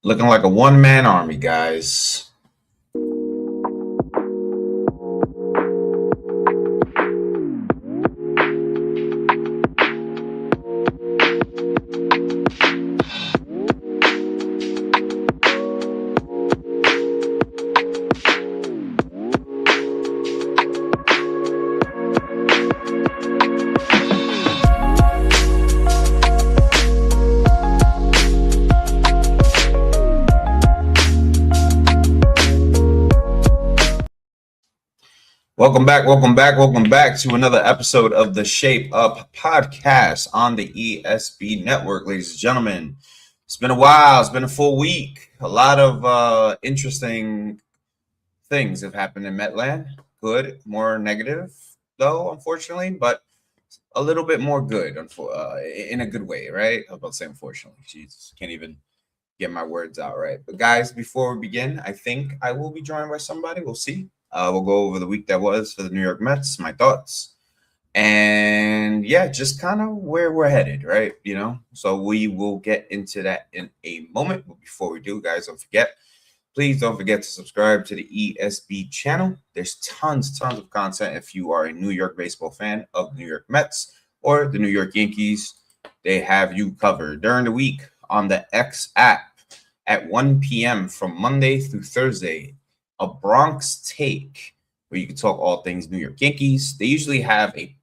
Looking like a one-man army, guys. Welcome back to another episode of the SHEA'P Up podcast on the ESB network, ladies and gentlemen. It's been a while. It's been a full week. A lot of interesting things have happened in Metland. Good, more negative, though, unfortunately, but a little bit more good, in a good way, right? I'm about to say unfortunately. Jesus, can't even get my words out right. But guys, before we begin, I think I will be joined by somebody. We'll see. We'll go over the week that was for the New York Mets, my thoughts, and yeah, just kind of where we're headed, right? So we will get into that in a moment. But before we do, guys, please don't forget to subscribe to the ESB channel. There's tons of content if you are a New York baseball fan of the New York Mets or the New York Yankees. They have you covered during the week on the X app at 1 p.m. from Monday through Thursday. A Bronx Take, where you can talk all things New York Yankees. They usually have a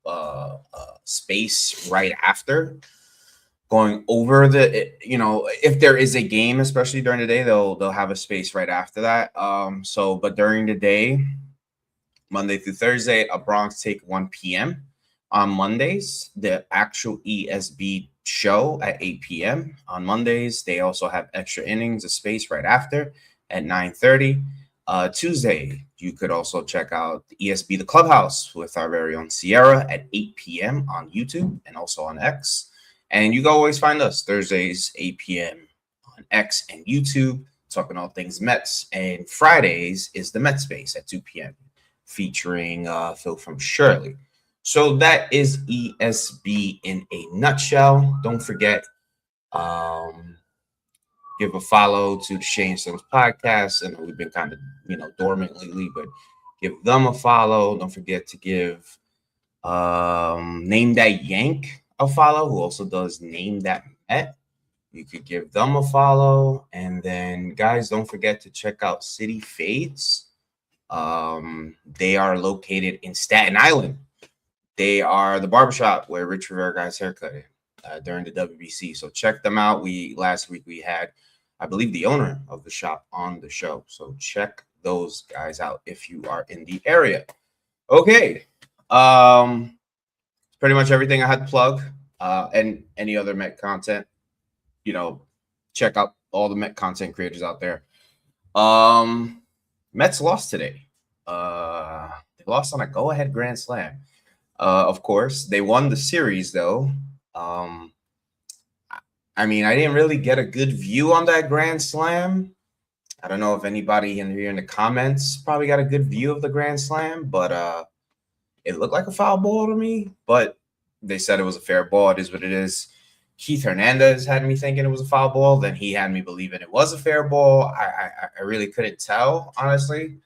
space right after going over if there is a game, especially during the day, they'll have a space right after that. But during the day, Monday through Thursday, a Bronx Take 1 p.m. On Mondays, the actual ESB show at 8 p.m. On Mondays, they also have extra innings, a space right after at 9:30. Tuesday, you could also check out the ESB The Clubhouse with our very own Sierra at 8 p.m. on YouTube and also on X. And you can always find us Thursdays, 8 p.m. on X and YouTube, talking all things Mets. And Fridays is the Mets Space at 2 p.m. featuring Phil from Shirley. So that is ESB in a nutshell. Don't forget, give a follow to the Shane Sims podcast. And we've been kind of, dormant lately, but give them a follow. Don't forget to give Name That Yank a follow, who also does Name That Met. You could give them a follow. And then, guys, don't forget to check out City Fades. They are located in Staten Island. They are the barbershop where Rich Rivera got his haircut during the WBC. So check them out. Last week we had, I believe, the owner of the shop on the show. So check those guys out if you are in the area. Okay. Pretty much everything I had to plug. And any other Met content, check out all the Met content creators out there. Mets lost today. They lost on a go-ahead grand slam. Of course, they won the series, though. I didn't really get a good view on that grand slam. I don't know if anybody here in the comments probably got a good view of the grand slam, but it looked like a foul ball to me. But they said it was a fair ball. It is what it is. Keith Hernandez had me thinking it was a foul ball. Then he had me believing it was a fair ball. I really couldn't tell, honestly.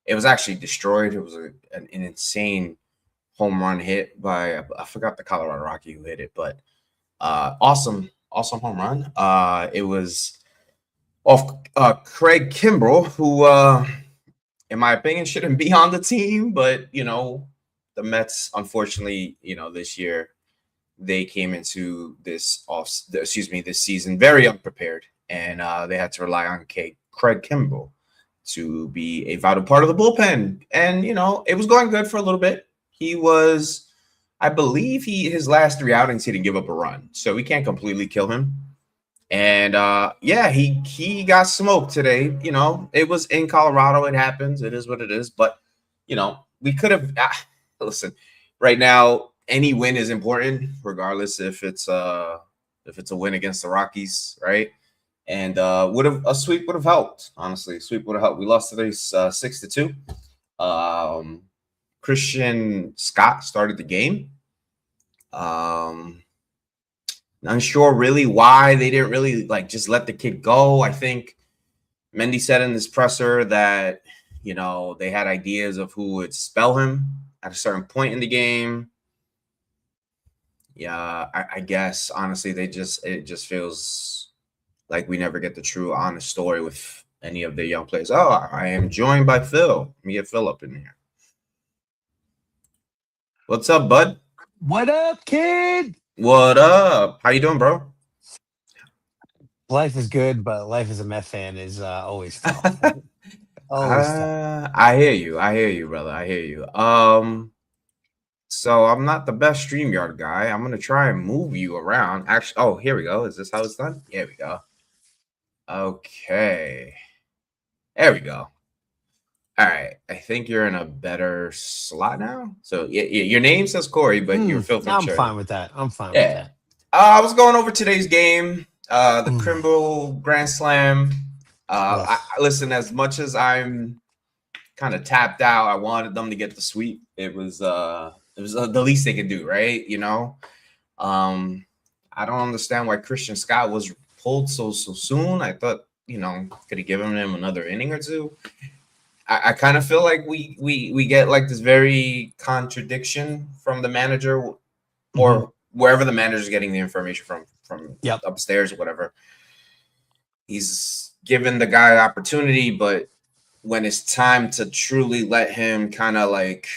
It was actually destroyed. It was an insane home run hit by, I forgot the Colorado Rocky who hit it, but awesome home run. It was off Craig Kimbrell, who, in my opinion, shouldn't be on the team. But, the Mets, unfortunately, this year, they came into this season very unprepared. And they had to rely on Craig Kimbrell to be a vital part of the bullpen. And, it was going good for a little bit. He was, I believe his last 3 outings, he didn't give up a run. So we can't completely kill him. And he got smoked today. It was in Colorado. It happens. It is what it is. But, we could have listen, right now, any win is important, regardless if it's a win against the Rockies, right? And a sweep would have helped. Honestly, a sweep would have helped. We lost today 6-2. Christian Scott started the game. Unsure really why they didn't really just let the kid go. I think Mendy said in this presser that, they had ideas of who would spell him at a certain point in the game. Yeah, I guess honestly, it just feels like we never get the true honest story with any of the young players. Oh, I am joined by Phil. Let me get Phil up in here. What's up, bud? What up, kid? What up? How you doing, bro? Life is good, but life as a Met fan is always tough. Always tough. I hear you. I hear you, brother. I hear you. So I'm not the best StreamYard guy. I'm gonna try and move you around. Actually, oh, here we go. Is this how it's done? Here we go. Okay. There we go. All right. I think you're in a better slot now. So yeah, your name says Corey, but you're Phil from I'm Shirley. fine with that. I'm fine with Yeah. that. I was going over today's game, the Mm, Crimble Grand Slam. ugh. Listen, as much as I'm kind of tapped out, I wanted them to get the sweep. It was the least they could do, right? Um, I don't understand why Christian Scott was pulled so soon. I thought, could have given him another inning or two. I kind of feel like we get like this very contradiction from the manager Hmm. or wherever the manager's getting the information from Yep. upstairs or whatever. He's given the guy opportunity, but when it's time to truly let him kind of like,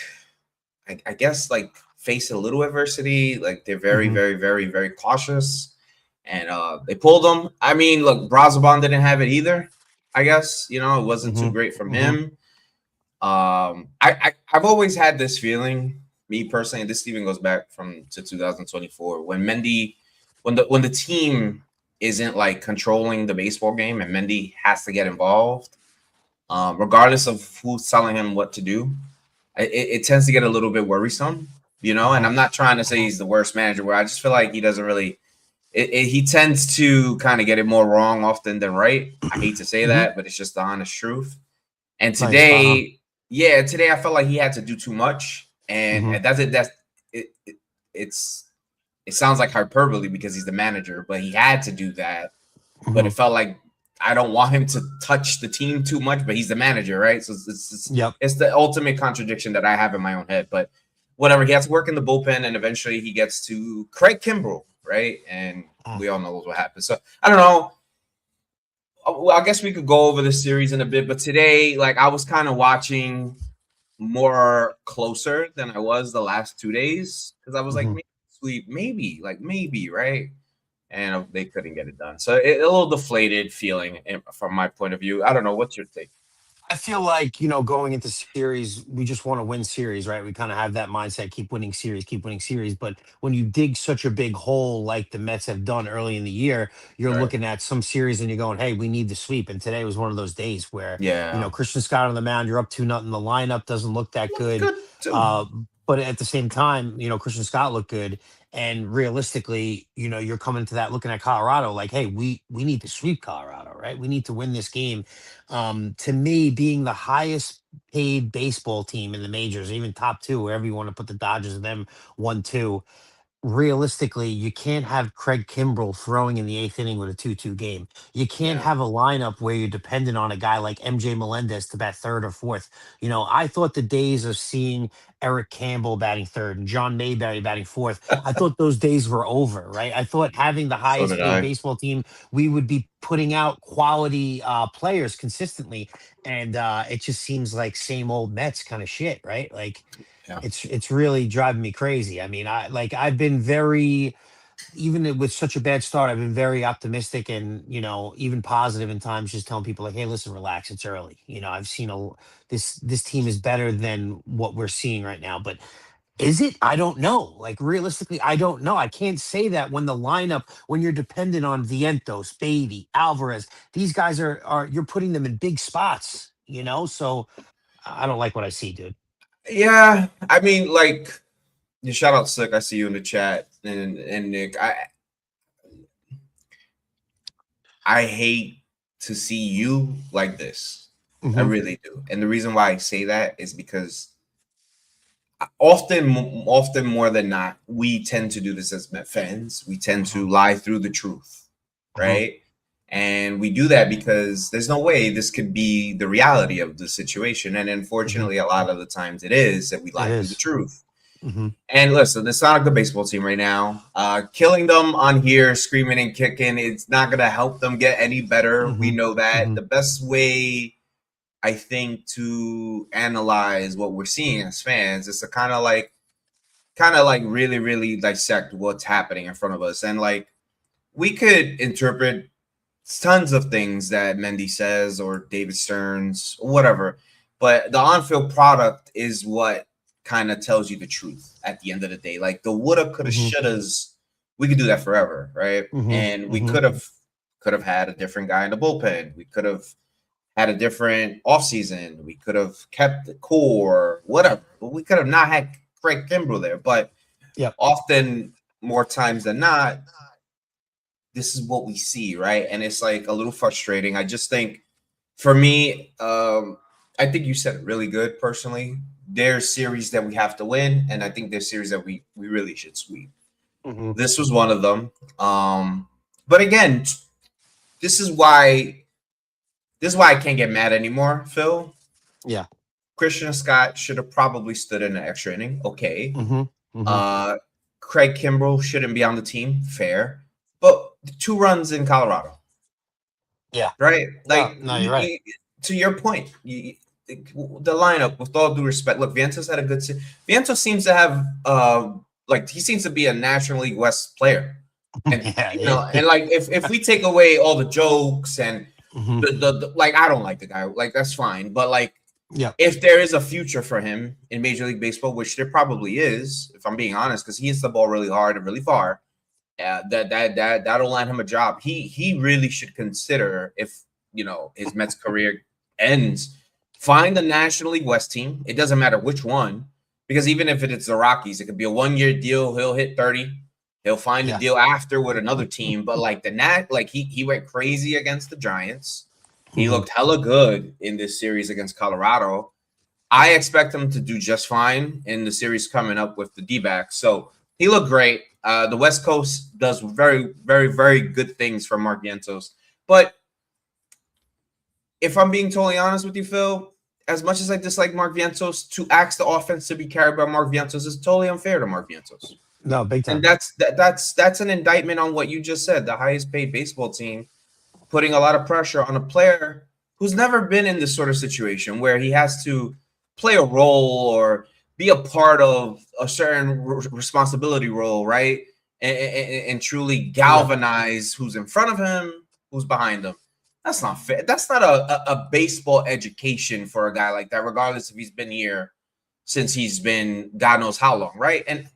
I guess like face a little adversity, like they're very, Hmm. very, very, very cautious, and they pulled him. I mean, look, Brazoban didn't have it either. I guess it wasn't too Hmm. great from Hmm. him. I've always had this feeling, me personally, and this even goes back from to 2024 when Mendy, when the team isn't like controlling the baseball game and Mendy has to get involved, regardless of who's telling him what to do, it tends to get a little bit worrisome, And Hmm. I'm not trying to say Hmm. he's the worst manager, where I just feel like he doesn't really. He tends to kind of get it more wrong often than right. I hate to say Hmm. that, but it's just the honest truth. And No, you're spot on. today I felt like he had to do too much, and, Hmm. and that's it. It's it sounds like hyperbole because he's the manager, but he had to do that. But Hmm. it felt like I don't want him to touch the team too much, but he's the manager, right? So Yep. it's the ultimate contradiction that I have in my own head. But whatever, he has to work in the bullpen, and eventually he gets to Craig Kimbrell, right? And Mm. we all know what happens. So I don't know. Well, I guess we could go over the series in a bit, but today, like I was kind of watching more closer than I was the last 2 days because I was like, Hmm. maybe sweep, maybe, right? And they couldn't get it done. So a little deflated feeling from my point of view. I don't know. What's your take? I feel like, going into series, we just want to win series, right? We kind of have that mindset, keep winning series, keep winning series. But when you dig such a big hole like the Mets have done early in the year, you're Right. looking at some series and you're going, hey, we need the sweep. And today was one of those days where, Yeah. Christian Scott on the mound, you're up 2-0. The lineup doesn't look that Looked good. good too. Uh, but at the same time, Christian Scott looked good. And realistically, you're coming to that looking at Colorado like, hey, we need to sweep Colorado, right? We need to win this game. To me, being the highest paid baseball team in the majors, even top two, wherever you want to put the Dodgers and them 1-2, realistically, you can't have Craig Kimbrell throwing in the eighth inning with a 2-2 game. You can't Yeah. have a lineup where you're dependent on a guy like MJ Melendez to bat third or fourth. I thought the days of seeing Eric Campbell batting third and John Mayberry batting fourth, I thought those days were over, right? I thought having the So highest did paid I. baseball team, we would be putting out quality players consistently. And it just seems like same old Mets kind of shit, right? Like, Yeah. it's really driving me crazy. I mean, I've been very, even with such a bad start, I've been very optimistic and even positive in times, just telling people like, hey, listen, relax, it's early. I've seen this team is better than what we're seeing right now, but is it? I don't know. Like realistically, I don't know. I can't say that when the lineup, when you're dependent on Vientos, Beatty, Alvarez, these guys are you're putting them in big spots. So I don't like what I see, dude. Yeah. I mean, like, you shout out Slick. I see you in the chat, and Nick. I hate to see you like this. I Hmm. really do. And the reason why I say that is because often more than not, we tend to do this as Met fans. We tend to lie through the truth, Hmm. right? And we do that because there's no way this could be the reality of the situation. And Hmm. unfortunately, a lot of the times it is that we It lie through the is. truth. Hmm. And listen, it's not a good baseball team right now. Killing them on here, screaming and kicking, it's not going to help them get any better. We Hmm. know that. Hmm. The best way, I think, to analyze what we're seeing as fans is to kind of like really, really dissect what's happening in front of us. And like, we could interpret tons of things that Mendy says or David Stearns, or whatever. But the on-field product is what kind of tells you the truth at the end of the day. Like the woulda, coulda, Hmm. shouldas, we could do that forever, right? Hmm. And we Hmm. could have had a different guy in the bullpen. We could have had a different offseason. We could have kept the core, whatever. But we could have not had Craig Kimbrell there. But Yep. often, more times than not, this is what we see, right? And it's like a little frustrating. I just think for me, I think you said it really good personally. There's series that we have to win, and I think there's series that we really should sweep. Hmm. This was one of them. But again, this is why I can't get mad anymore, Phil. Yeah. Christian Scott should have probably stood in an extra inning. Okay. Hmm. Hmm. Uh Craig Kimbrell shouldn't be on the team. Fair. But the 2 runs in Colorado. Yeah. Right? No, Like no, you're right. to your point, the lineup. With all due respect, look, Vientos had a good. Vientos seems to have like he seems to be a National League West player, and Yeah. and like if we take away all the jokes and Hmm. the like, I don't like the guy. Like that's fine, but like Yep. if there is a future for him in Major League Baseball, which there probably is, if I'm being honest, because he hits the ball really hard and really far, that'll land him a job. He really should consider, if his Mets career ends, find the National League West team. It doesn't matter which one, because even if it's the Rockies, it could be a 1 year deal. He'll hit 30. He'll find a Yeah. deal after with another team. But like like he went crazy against the Giants. He Hmm. looked hella good in this series against Colorado. I expect him to do just fine in the series coming up with the D-backs. So he looked great. The West Coast does very, very, very good things for Mark Vientos. But if I'm being totally honest with you, Phil, as much as I dislike Mark Vientos, to ask the offense to be carried by Mark Vientos is totally unfair to Mark Vientos. No, big And time. that's an indictment on what you just said. The highest paid baseball team putting a lot of pressure on a player who's never been in this sort of situation where he has to play a role or be a part of a certain responsibility role, right? And truly Yeah. galvanize who's in front of him, who's behind him. That's not fair. That's not a baseball education for a guy like that, regardless if he's been here since he's been God knows how long, right? And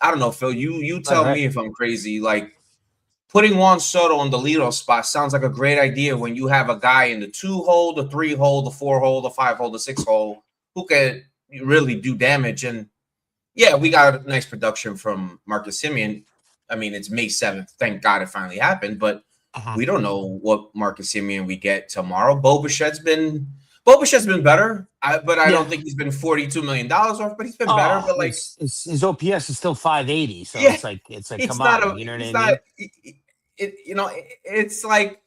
I don't know, Phil. You No, you're tell right. me if I'm crazy. Like, putting Juan Soto on the leadoff spot sounds like a great idea when you have a guy in the 2 hole, the 3 hole, the 4 hole, the 5 hole, the 6 hole who can really do damage. And yeah, we got a nice production from Marcus Simeon. I mean, it's May 7th. Thank God it finally happened, but Uh-huh. we don't know what Marcus Simeon we get tomorrow. Bo Bichette's been better, but I don't Yeah. think he's been $42 million off, but he's been better. Oh, But like, it's his OPS is still 580, so yeah, it's like it's come not on, a, you know what it's I not, mean? it's like,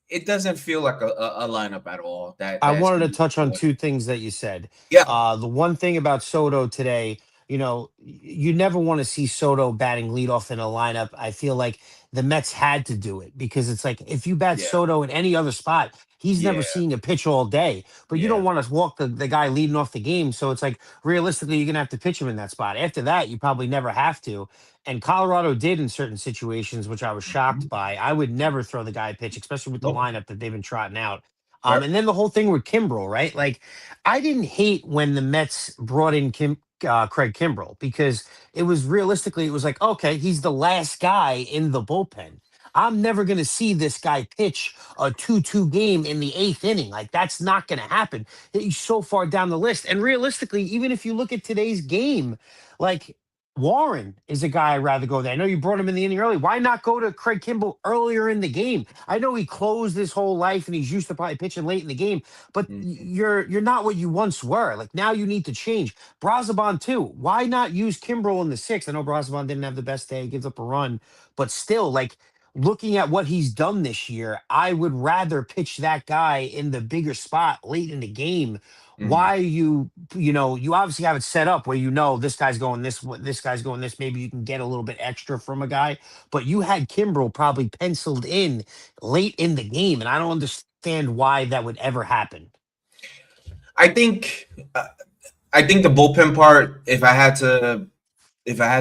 it doesn't feel like a lineup at all. I That's wanted to gonna be touch on good. two things that you said. Yeah, The one thing about Soto today, you never want to see Soto batting leadoff in a lineup. I feel like the Mets had to do it because it's like if you bat yeah, Soto in any other spot, he's never yeah, seeing a pitch all day. But you don't yeah. want to walk the guy leading off the game. So it's like realistically, you're gonna have to pitch him in that spot. After that, you probably never have to. And Colorado did in certain situations, which I was shocked Mhm. by. I would never throw the guy a pitch, especially with the Nope. lineup that they've been trotting out. Right. And then the whole thing with Kimbrel, right? Like, I didn't hate when the Mets brought in Craig Kimbrel because it was realistically, it was like, okay, he's the last guy in the bullpen. I'm never going to see this guy pitch a 2-2 game in the eighth inning. Like, that's not going to happen. He's so far down the list. And realistically, even if you look at today's game, like, Warren is a guy I'd rather go there. I know you brought him in the inning early. Why not go to Craig Kimbrel earlier in the game? I know he closed his whole life and he's used to probably pitching late in the game, but Mhm. you're not what you once were. Like now you need to change. Brazaban too. Why not use Kimbrel in the sixth? I know Brazaban didn't have the best day, gives up a run, but still, like looking at what he's done this year, I would rather pitch that guy in the bigger spot late in the game. Mhm. Why you obviously have it set up where this guy's going this guy's going this. Maybe you can get a little bit extra from a guy, but you had Kimbrel probably penciled in late in the game, and I don't understand why that would ever happen. I think I think the bullpen part. If I had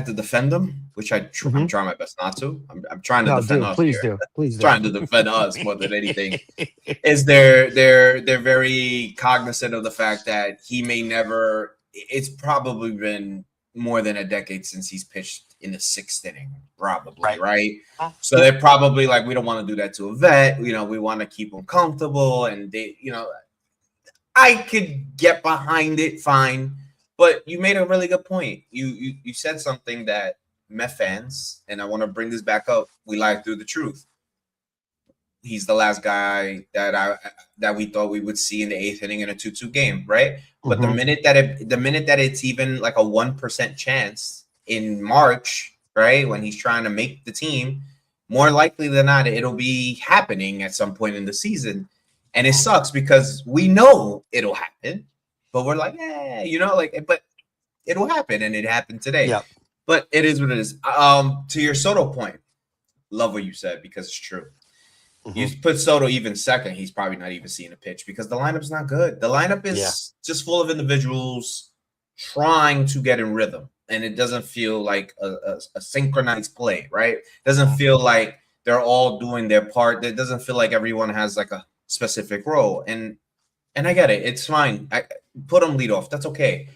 to defend them, which I'm Hmm. trying my best not to. I'm trying to No, defend do us please here. do, please do. Trying to defend us more than anything. Is they're very cognizant of the fact that he may never. It's probably been more than a decade since he's pitched in the sixth inning, probably Right. right. So Yep. they're probably like, we don't want to do that to a vet. We want to keep them comfortable, and I could get behind it, fine. But you made a really good point. You said something that Met fans, and I want to bring this back up. We lied through the truth. He's the last guy that we thought we would see in the eighth inning in a 2-2 game, right? But Hmm. the minute that it's even like a 1% chance in March, right, when he's trying to make the team, more likely than not, it'll be happening at some point in the season. And it sucks because we know it'll happen, but we're like, yeah, but it'll happen, and it happened today. Yep. But it is what it is. To your Soto point, love what you said because it's true. You Hmm. put Soto even second, he's probably not even seeing a pitch because the lineup's not good. The lineup Yeah. is just full of individuals trying to get in rhythm, and it doesn't feel like a synchronized play, right? It doesn't feel like they're all doing their part. It doesn't feel like everyone has like a specific role. And I get it. It's fine. I put him lead off. That's okay.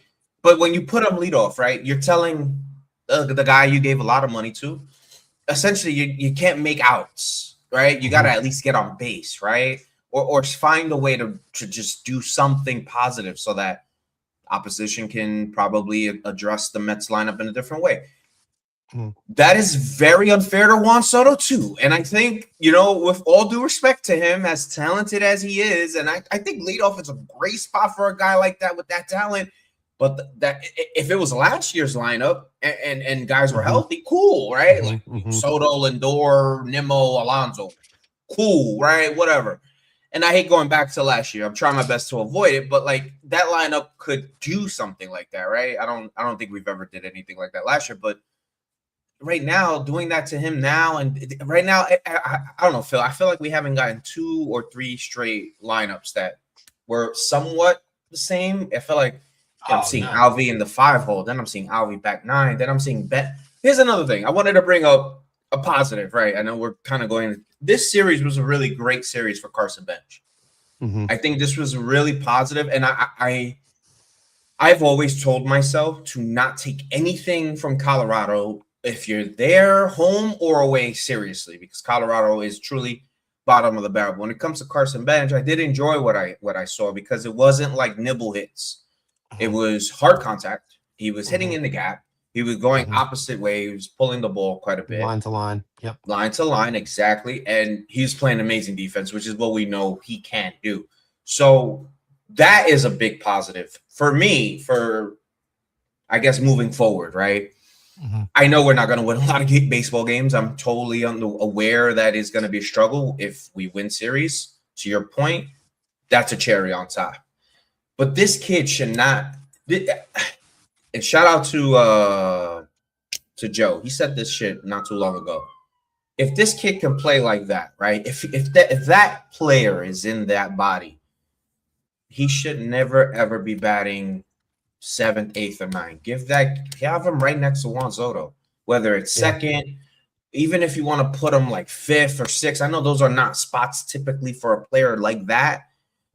But when you put him lead off, right, you're telling the guy you gave a lot of money to, essentially you can't make outs, right? You got to Hmm. at least get on base, right? Or find a way to just do something positive so that opposition can probably address the Mets lineup in a different way. That is very unfair to Juan Soto too. And I think, with all due respect to him, as talented as he is, and I think leadoff is a great spot for a guy like that with that talent. But that if it was last year's lineup and guys were Hmm. healthy, cool, right? Hmm. Like Hmm. Soto, Lindor, Nimmo, Alonso, cool, right? Whatever. And I hate going back to last year. I'm trying my best to avoid it, but like that lineup could do something like that, right? I don't think we've ever did anything like that last year, but right now, doing that to him now, and right now, I don't know, Phil. I feel like we haven't gotten 2 or 3 straight lineups that were somewhat the same. I feel like I'm Oh seeing no. Alvy in the 5 hole, then I'm seeing Alvy back 9, then I'm seeing Ben. Here's another thing I wanted to bring up a positive, right? I know we're kind of going. This series was a really great series for Carson Bench. Hmm. I think this was really positive, and I've always told myself to not take anything from Colorado if you're there, home or away, seriously, because Colorado is truly bottom of the barrel. When it comes to Carson Bench, I did enjoy what I saw because it wasn't like nibble hits. It Hmm. was hard contact. He was hitting Hmm. in the gap. He was going Hmm. opposite way. He was pulling the ball quite a bit, Line to line. Yep. line to line, exactly. And he's playing amazing defense, which is what we know he can do. So that is a big positive for me, for I guess moving forward, right? Hmm. I know we're not going to win a lot of baseball games. I'm totally aware that is going to be a struggle if we win series. To your point, that's a cherry on top. But this kid should not. And shout out to Joe. He said this shit not too long ago. If this kid can play like that, right? If that player is in that body, he should never ever be batting seventh, eighth, or ninth. Have him right next to Juan Soto, whether it's Yeah. second, even if you want to put him like fifth or sixth. I know those are not spots typically for a player like that,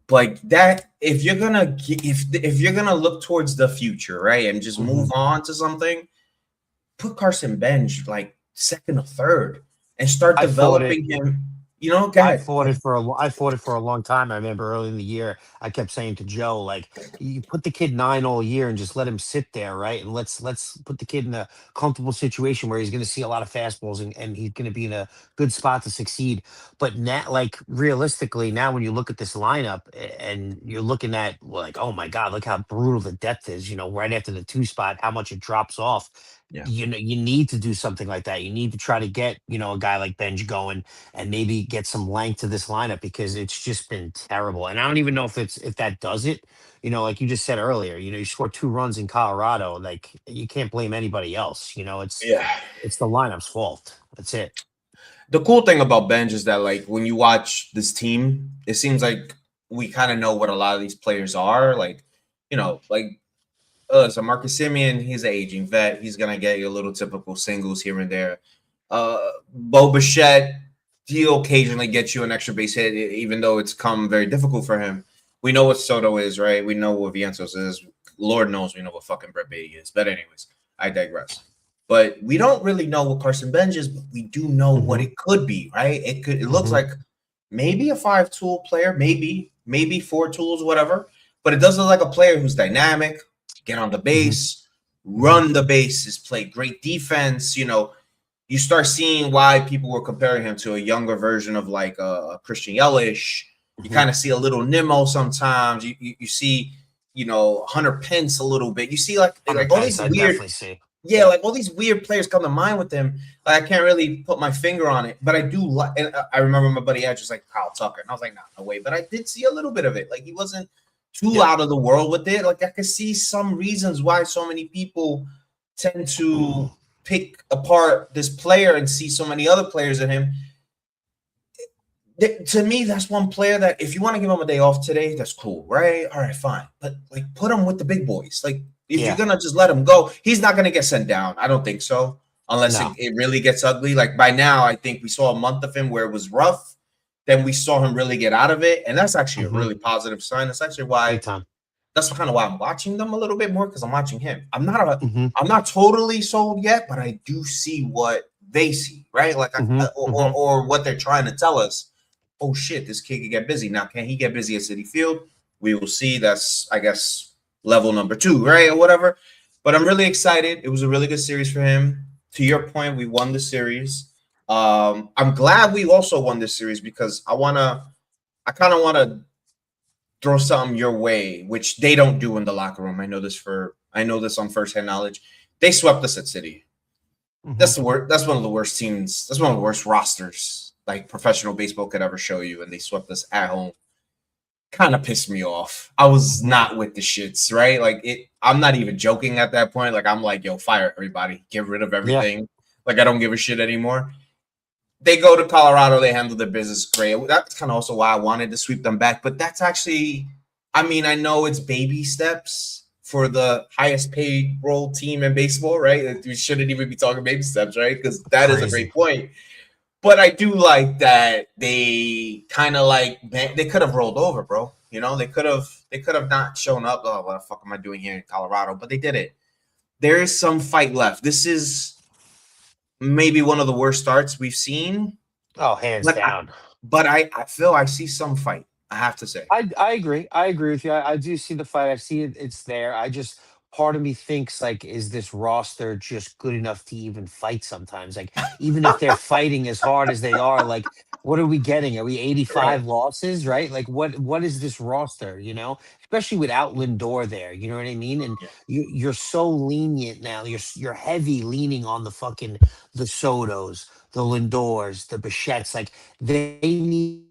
but that if you're gonna look towards the future, right, and just Hmm. move on to something, put Carson Bench like second or third and start I fought it. developing him. Go I ahead. fought it for I fought it for a long time. I remember early in the year, I kept saying to Joe, like, you put the kid 9 all year and just let him sit there, right? And let's put the kid in a comfortable situation where he's going to see a lot of fastballs and he's going to be in a good spot to succeed. But now, like realistically, now when you look at this lineup and you're looking at like, oh my God, look how brutal the depth is. Right after the 2 spot, how much it drops off. Yeah. you need to do something like that. You need to try to get, a guy like Benj going and maybe get some length to this lineup because it's just been terrible. And I don't even know if that does it. Like you just said earlier, you scored 2 runs in Colorado. Like you can't blame anybody else. Yeah. It's the lineup's fault. That's it. The cool thing about Benj is that like when you watch this team, it seems like we kind of know what a lot of these players are. Like, like so Marcus Simeon, he's an aging vet. He's gonna get your little typical singles here and there. Bo Bichette, he'll occasionally get you an extra base hit, even though it's come very difficult for him. We know what Soto is, right? We know what Vientos is. Lord knows we know what fucking Brett Baty is. But anyways, I digress. But we don't really know what Carson Bench is, but we do know what Hmm. it could be, right? It looks Hmm. like maybe a 5-tool player, maybe 4 tools, whatever. But it does look like a player who's dynamic, get on the Hmm. base, Hmm. run the bases, play great defense. You start seeing why people were comparing him to a younger version of like Christian Yelich. You Hmm. kind of see a little Nimmo sometimes. You see, Hunter Pence a little bit. You see Hunter like all Pence, these I weird, definitely see. yeah, Yep. like all these weird players come to mind with him. Like I can't really put my finger on it, but I do like. And I remember my buddy Edge was like Kyle Tucker, and I was like, nah, no way. But I did see a little bit of it. Like he wasn't too Yep. out of the world with it. Like I could see some reasons why so many people tend to pick apart this player and see so many other players in him. To me, that's one player that if you want to give him a day off today, that's cool, right? All right, fine. But like put him with the big boys. Like if you're Yeah. gonna just let him go, he's not gonna get sent down. I don't think so. Unless it, No. it really gets ugly. Like by now, I think we saw a month of him where it was rough. Then we saw him really get out of it. And that's actually a Hmm. really positive sign. That's actually why Big time. that's kind of why I'm watching them a little bit more because I'm watching him. Hmm. I'm not totally sold yet, but I do see what they see, right? Like Hmm. Hmm. or what they're trying to tell us. Oh shit, this kid can get busy. Now, can he get busy at City Field? We will see. That's I guess level number 2, right? Or whatever. But I'm really excited. It was a really good series for him. To your point, we won the series. I'm glad we also won this series because I kind of wanna throw something your way, which they don't do in the locker room. I know this on firsthand knowledge. They swept us at City. Hmm. That's the worst. That's one of the worst teams. That's one of the worst rosters like professional baseball could ever show you, and they swept us at home. Kind of pissed me off. I was Hmm. not with the shits, right? Like it. I'm not even joking at that point. Like I'm like, yo, fire everybody, get rid of Yeah. everything. Like I don't give a shit anymore. They go to Colorado. They handle their business great. That's kind of also why I wanted to sweep them back. But that's actually, I mean, I know it's baby steps for the highest paid role team in baseball, right? We shouldn't even be talking baby steps, right? Because that is a Crazy. great point. But I do like that they kind of like they could have rolled over, bro. They could have not shown up. Oh, what the fuck am I doing here in Colorado? But they did it. There is some fight left. This is maybe one of the worst starts we've seen, Oh, hands but down. I feel I see some fight. I have to say. I agree. I agree with you. I do see the fight. I see it. It's there. I just part of me thinks like, is this roster just good enough to even fight? Sometimes, like even if they're fighting as hard as they are, like what are we getting? Are we Right. 85 losses? Right? Like what is this roster? Especially without Lindor there. You know what I mean? And Yeah. you're so lenient now. You're heavy leaning on the Sotos, the Lindors, the Bichettes. Like they need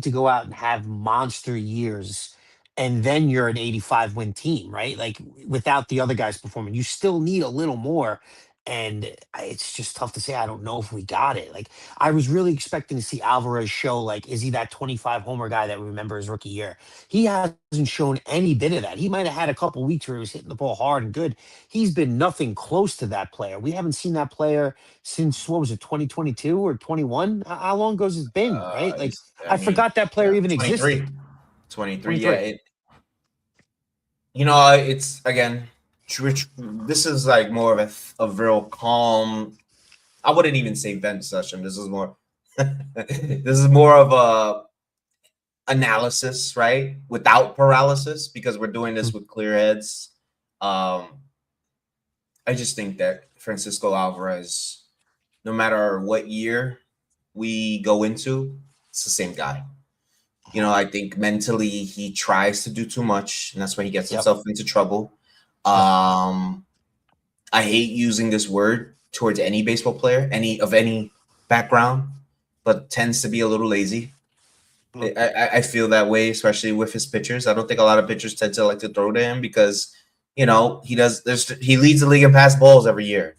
to go out and have monster years, and then you're an 85 win team, right? Like without the other guys performing, you still need a little more. And it's just tough to say. I don't know if we got it. Like I was really expecting to see Alvarez show, like, is he that 25 homer guy that we remember his rookie year? He hasn't shown any bit of that. He might have had a couple weeks where he was hitting the ball hard and good. He's been nothing close to that player. We haven't seen that player since, what was it, 2022 or 21? How long ago has it been, right? Like I I mean, forgot that player yeah, even 23. existed. 23. Yeah. 23. It's again, this is like more of a real calm. I wouldn't even say vent session. This is more. This is more of a analysis, right? Without paralysis, because we're doing this Mhm. with clear heads. Um, I just think that Francisco Alvarez, no matter what year we go into, it's the same guy. I think mentally he tries to do too much, and that's why he gets Yep. himself into trouble. Yep. Um, I hate using this word towards any baseball player, any background, but tends to be a little lazy. I feel that way, especially with his pitchers. I don't think a lot of pitchers tend to like to throw to him because he leads the league in pass balls every year.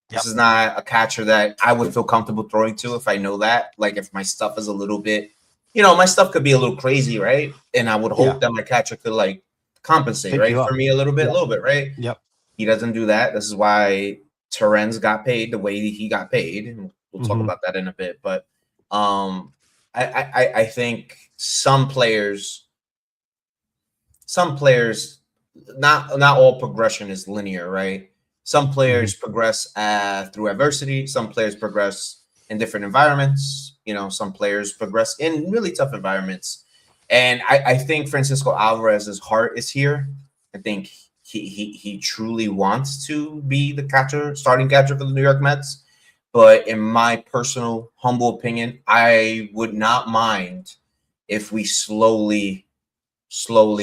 This Yep. is not a catcher that I would feel comfortable throwing to if I know that. Like if my stuff is a little bit, my stuff could be a little crazy, right? And I would hope that my catcher could like compensate, Pick right, you for up. me a little bit, right? Yep. He doesn't do that. This is why Terens got paid the way he got paid. And we'll talk about that in a bit. But I think some players, not all progression is linear, right? Some players progress through adversity. Some players progress in different environments. Some players progress in really tough environments. And I think Francisco Alvarez's heart is here. I think he truly wants to be the starting catcher for the New York Mets. But in my personal, humble opinion, I would not mind if we slowly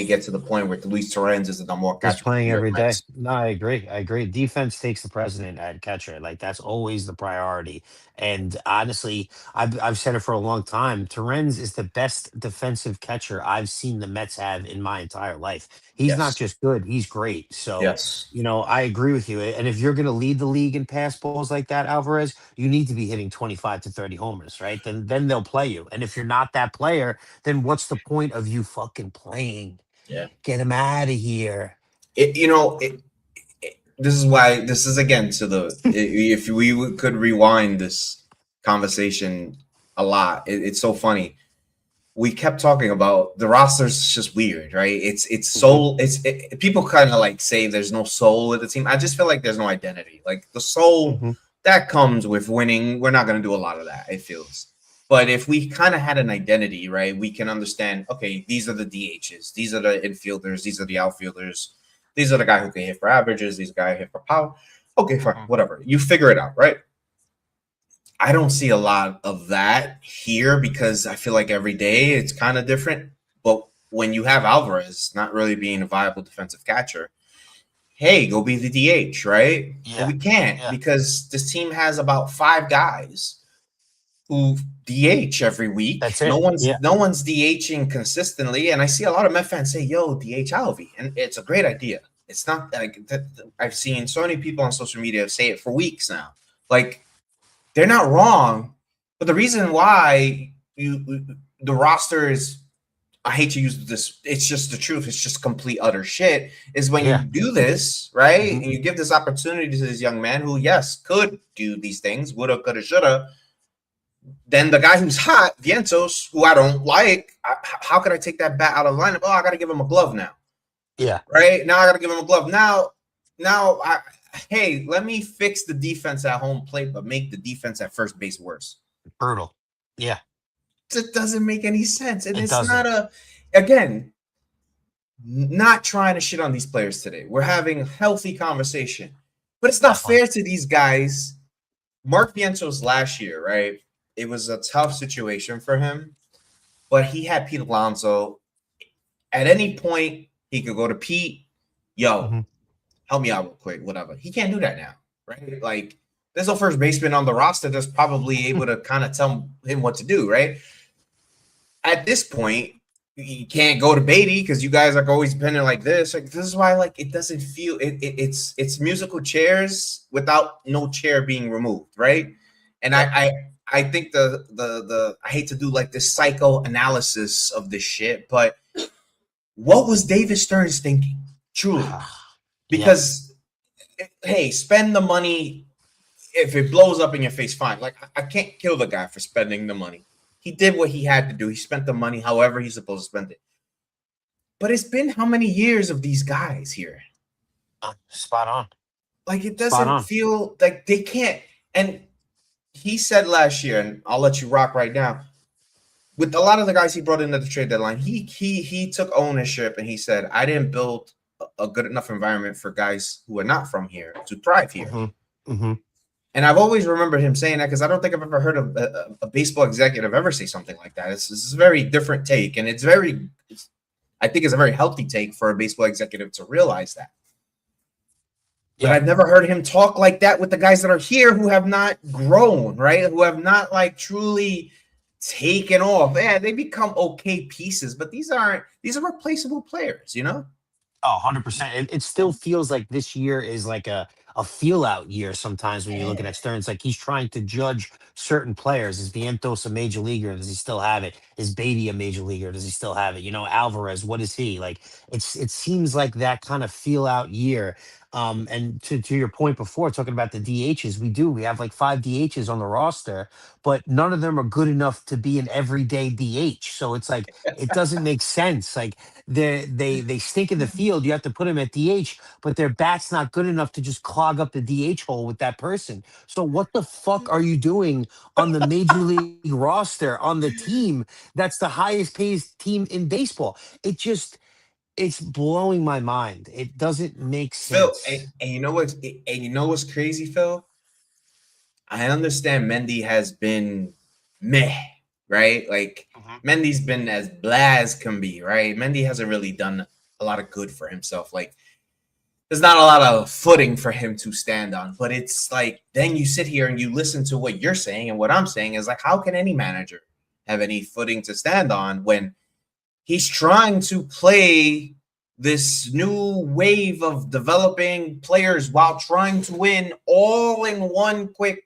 get to the point where Luis Torrens is the number one Is catcher for the playing New York every day. Mets. No, I agree. I agree. Defense takes the precedent at catcher. Like that's always the priority. And honestly, I've said it for a long time. Terens is the best defensive catcher I've seen the Mets have in my entire life. He's not Yes. just good, he's great. So, Yes. I agree with you. And if you're going to lead the league in pass balls like that, Alvarez, you need to be hitting 25 to 30 homers, right? Then they'll play you. And if you're not that player, then what's the point of you fucking playing? Yeah. Get him out of here. This is why this is again to the if we could rewind this conversation a lot. It's so funny. We kept talking about the roster's just weird, right? It's soul. People kind of like say there's no soul with the team. I just feel like there's no identity. Like the soul that comes with winning, we're not going to do a lot of that. It feels. But if we kind of had an identity, right, we can understand. Okay, these are the DHs, these are the infielders, these are the outfielders, these are the guy who can hit for averages, these guys hit for power. Okay, fine, whatever. You figure it out, right? I don't see a lot of that here because I feel like every day it's kind of different. But when you have Alvarez not really being a viable defensive catcher, hey, go be the DH, right? Yeah. But we can't because this team has about 5 guys who DH every week. That's No it. one's Yeah. no one's DHing consistently, and I see a lot of Met fans say, "Yo, DH Alvy," and it's a great idea. It's not like I've seen so many people on social media say it for weeks now. Like they're not wrong, but the reason why the roster is, I hate to use this, it's just the truth, it's just complete utter shit, is when you do this, right? And you give this opportunity to this young man who, yes, could do these things, woulda, coulda, shoulda. Then the guy who's hot, Vientos, who I don't like, how can I take that bat out of lineup? Oh, I got to give him a glove now. Yeah. Right? Now I got to give him a glove. Hey, let me fix the defense at home plate, but make the defense at first base worse. Brutal. Yeah. It doesn't make any sense. And It it's doesn't. not trying to shit on these players today. We're having a healthy conversation, but it's not fair to these guys. Mark Vientos last year, right? It was a tough situation for him, but he had Pete Alonso. At any point, he could go to Pete, yo, help me out real quick, whatever. He can't do that now, right? Like, there's no first baseman on the roster that's probably able to kind of tell him what to do, right? At this point, you can't go to Beatty because you guys are always bending like this. Like, this is why, like, it doesn't feel it's musical chairs without no chair being removed, right? And I think the I hate to do like this psychoanalysis of this shit, but what was David Stearns thinking? Truly. Because hey, spend the money. If it blows up in your face, fine. Like I can't kill the guy for spending the money. He did what he had to do. He spent the money however he's supposed to spend it. But it's been how many years of these guys here? Spot on. Like it doesn't feel like they can't. And he said last year, and I'll let you rock right now. With a lot of the guys he brought in at the trade deadline, he took ownership and he said, I didn't build a good enough environment for guys who are not from here to thrive here. And I've always remembered him saying that because I don't think I've ever heard of a baseball executive ever say something like that. This is a very different take, and I think it's a very healthy take for a baseball executive to realize that. But Yeah. I've never heard him talk like that with the guys that are here who have not grown, right? Who have not like truly taken off. Yeah, they become okay pieces, but these are replaceable players, you know? Oh, 100%. It still feels like this year is like a feel out year sometimes when you're looking Yeah. at Stearns. Like he's trying to judge certain players. Is Vientos a major leaguer? Does he still have it? Is Beatty a major leaguer? Does he still have it? You know, Alvarez, what is he? Like it seems like that kind of feel out year. And to your point before, talking about the DHs, we have like five DHs on the roster, but none of them are good enough to be an everyday DH. So it's like it doesn't make sense. Like they stink in the field. You have to put them at DH, but their bat's not good enough to just clog up the DH hole with that person. So what the fuck are you doing on the major league roster on the team that's the highest paid team in baseball? It's blowing my mind. It doesn't make Phil, sense. and you know what's crazy, Phil? I understand Mendy has been meh, right? Like Mhm. Mendy's been as blah as can be, right? Mendy hasn't really done a lot of good for himself. Like there's not a lot of footing for him to stand on. But it's like then you sit here and you listen to what you're saying, and what I'm saying is like, how can any manager have any footing to stand on when he's trying to play this new wave of developing players while trying to win all in one quick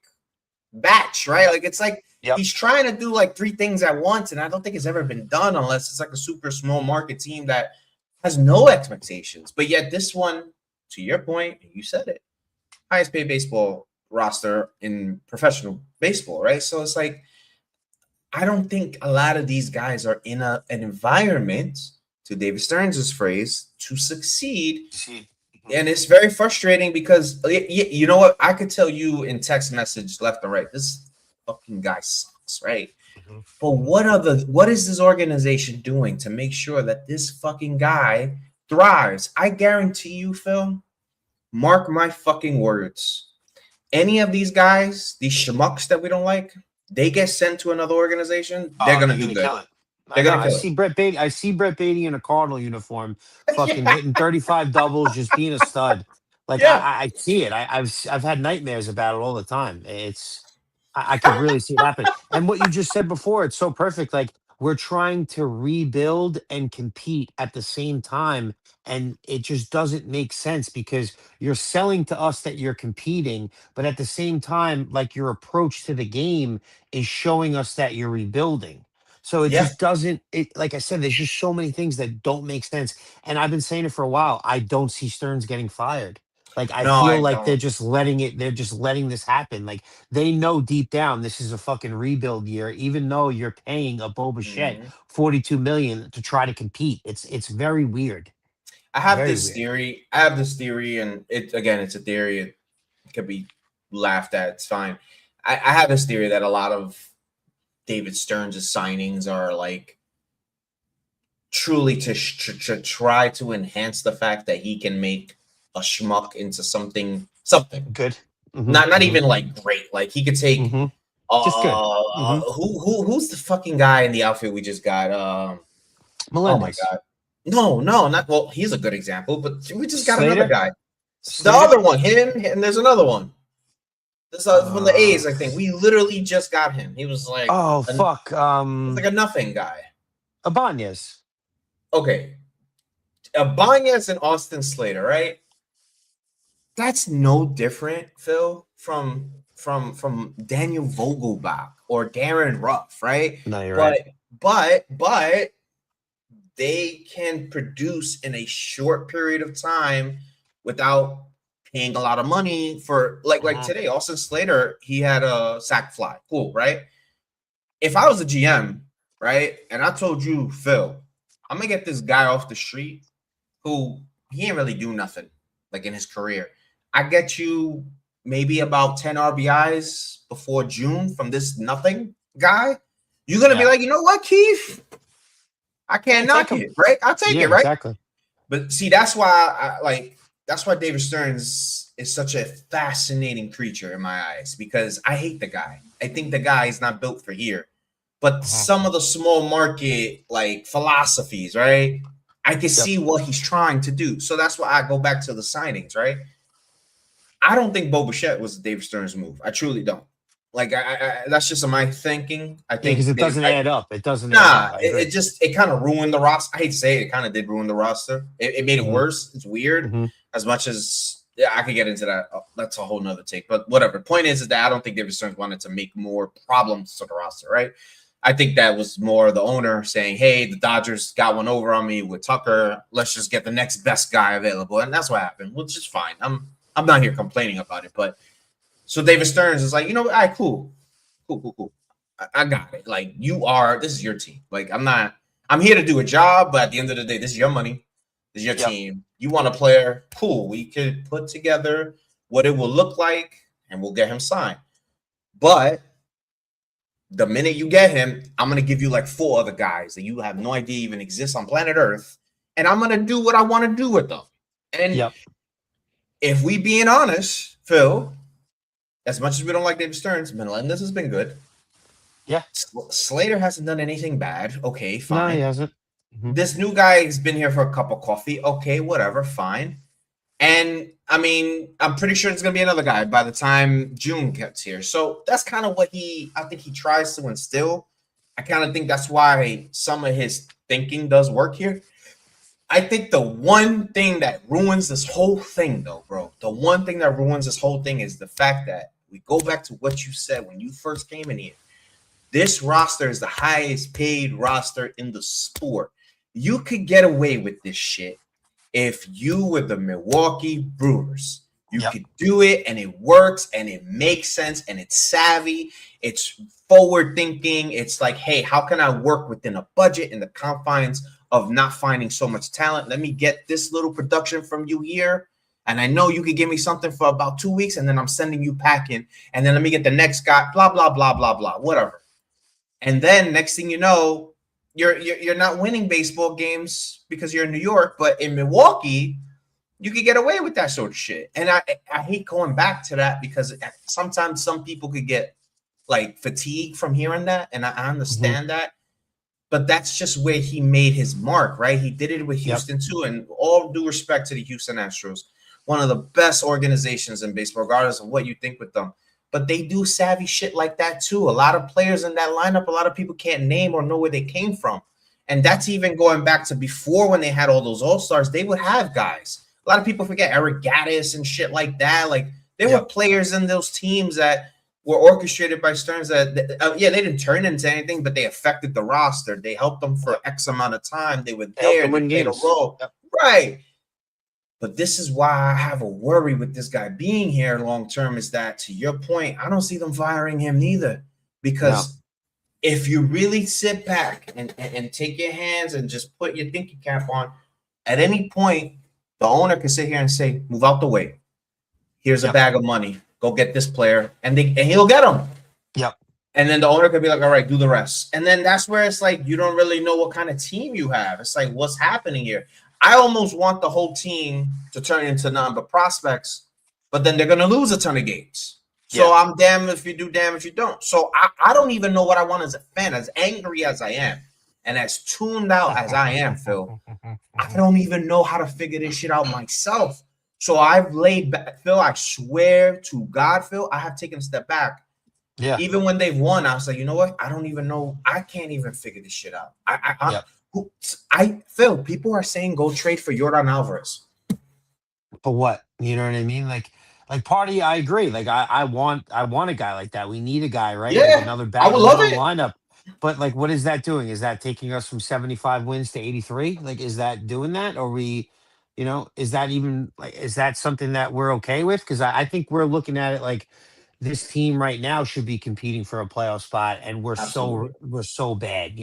batch, right? Like it's like Yep. he's trying to do like three things at once, and I don't think it's ever been done unless it's like a super small market team that has no expectations. But yet this one, to your point, you said it, highest paid baseball roster in professional baseball, right? So it's like I don't think a lot of these guys are in an environment, to David Stearns' phrase, to succeed. See. And it's very frustrating because you know what? I could tell you in text message left and right, this fucking guy sucks, right? Mhm. But what is this organization doing to make sure that this fucking guy thrives? I guarantee you, Phil, mark my fucking words. Any of these guys, these schmucks that we don't like, they get sent to another organization, they're Oh, gonna they're do gonna good. kill it. I They're know. gonna kill I see Brett Beatty in a Cardinal uniform, it. fucking hitting 35 doubles, just being a stud. Like Yeah. I see it. I've had nightmares about it all the time. I could really see it happen. And what you just said before, it's so perfect. Like we're trying to rebuild and compete at the same time, and it just doesn't make sense because you're selling to us that you're competing, but at the same time, like your approach to the game is showing us that you're rebuilding. So it Yeah. just doesn't it like I said, there's just so many things that don't make sense. And I've been saying it for a while. I don't see Stearns getting fired. Like I No, feel I like don't. they're just letting this happen. Like they know deep down this is a fucking rebuild year, even though you're paying a Bo Bichette Mhm. 42 million to try to compete. It's very weird. I have Very this weird. theory. I have this theory, and it again, it's a theory. It could be laughed at. It's fine. I have this theory that a lot of David Stearns' signings are like truly to try to enhance the fact that he can make a schmuck into something. Good. Hmm. Not Hmm. even like great. Like he could take Hmm. Just good. Hmm. who's the fucking guy in the outfit we just got? Oh my Melendez. god. No, not well. He's a good example, but we just got another Slater. guy. The Slater. other one, him, and there's another one. This from the Uh A's, I think. We literally just got him. He was like oh fuck. he's like a nothing guy. Abanez. Okay, Ibanez and Austin Slater, right? That's no different, Phil, from Daniel Vogelbach or Darren Ruff, right? No, you're But right. but they can produce in a short period of time without paying a lot of money for like Mhm. today. Austin Slater, he had a sack fly. Cool, right? If I was a GM, right, and I told you, Phil, I'm gonna get this guy off the street who he ain't really do nothing like in his career. I get you maybe about 10 RBIs before June from this nothing guy. You're gonna be Yeah. like, you know what, Keith? I Yeah, can't take knock him. it, right? I'll take Yeah, it, right? exactly. But see, that's why that's why David Stearns is such a fascinating creature in my eyes because I hate the guy. I think the guy is not built for here. But Mhm. some of the small market like philosophies, right? I can Yep. see what he's trying to do. So that's why I go back to the signings, right? I don't think Bo Bichette was David Stern's move. I truly don't. Like, that's just my thinking. I Yeah, because think it they, doesn't add up. It doesn't add up. nah, I it agree. just it kind of ruined the roster. I hate to say it, it kind of did ruin the roster. It made it Hmm. worse. It's weird. Hmm. As much as yeah, I could get into that. That's a whole nother take. But whatever. Point is that I don't think David Stern wanted to make more problems to the roster, right? I think that was more the owner saying, "Hey, the Dodgers got one over on me with Tucker. Let's just get the next best guy available," and that's what happened, which is fine. I'm not here complaining about it, but so David Stearns is like, all right, cool, cool, cool, cool. I got it. Like this is your team. Like I'm not. I'm here to do a job, but at the end of the day, this is your money. This is your Yep. team. You want a player? Cool. We could put together what it will look like, and we'll get him signed. But the minute you get him, I'm gonna give you like four other guys that you have no idea even exist on planet Earth, and I'm gonna do what I want to do with them. And Yep. if we being honest, Phil, as much as we don't like David Stearns, Melendez has been good. Yeah. Slater hasn't done anything bad. Okay, No, he fine. hasn't. Hmm. This new guy has been here for a cup of coffee. Okay, whatever, fine. And I mean, I'm pretty sure it's gonna be another guy by the time June gets here. So that's kind of what I think he tries to instill. I kind of think that's why some of his thinking does work here. I think the one thing that ruins this whole thing, though, bro, the one thing that ruins this whole thing is the fact that we go back to what you said when you first came in here. This roster is the highest paid roster in the sport. You could get away with this shit if you were the Milwaukee Brewers. You Yep. could do it and it works and it makes sense and it's savvy. It's forward thinking. It's like, hey, how can I work within a budget in the confines of not finding so much talent? Let me get this little production from you here. And I know you could give me something for about 2 weeks and then I'm sending you packing. And then let me get the next guy, blah, blah, blah, blah, blah, whatever. And then next thing you know, you're not winning baseball games because you're in New York, but in Milwaukee, you could get away with that sort of shit. And I hate going back to that because sometimes some people could get like fatigued from hearing that, and I Hmm. understand that. But that's just where he made his mark, right? He did it with Yep. Houston too, and all due respect to the Houston Astros, one of the best organizations in baseball, regardless of what you think with them. But they do savvy shit like that too. A lot of players in that lineup, a lot of people can't name or know where they came from. And Yep. that's even going back to before when they had all those all-stars, they would have guys. A lot of people forget Eric Gaddis and shit like that. Like there were Yep. players in those teams that were orchestrated by Stearns that, yeah, they didn't turn into anything, but they affected the roster. They helped them for Yep. X amount of time. They were They helped there. them They win played a games. role. Yep. Right. But this is why I have a worry with this guy being here long term is that, to your point, I don't see them firing him neither. No. Because if you really sit back and take your hands and just put your thinking cap on, at any point, the owner can sit here and say, move out the way. Here's a Yep. bag of money. Go get this player. And he'll get him. Yep. And then the owner could be like, all right, do the rest. And then that's where it's like, you don't really know what kind of team you have. It's like, what's happening here? I almost want the whole team to turn into none but prospects, but then they're going to lose a ton of games. So Yeah. I'm damn if you do, damn if you don't. So I don't even know what I want as a fan, as angry as I am and as tuned out as I am, Phil. I don't even know how to figure this shit out myself. So I've laid back, Phil. I swear to God, Phil, I have taken a step back. Yeah. Even when they've won, I was like, you know what? I don't even know. I can't even figure this shit out. Yep. Phil, people are saying go trade for Jordan Alvarez. For what? You know what I mean? Like party, I agree. Like I want a guy like that. We need a guy, right? Like Yeah, another I bat would in the love middle of the it. lineup. But like what is that doing? Is that taking us from 75 wins to 83? Like is that doing that? Or we, is that even like is that something that we're okay with? Because I think we're looking at it like this team right now should be competing for a playoff spot and we're so Absolutely. we're so bad.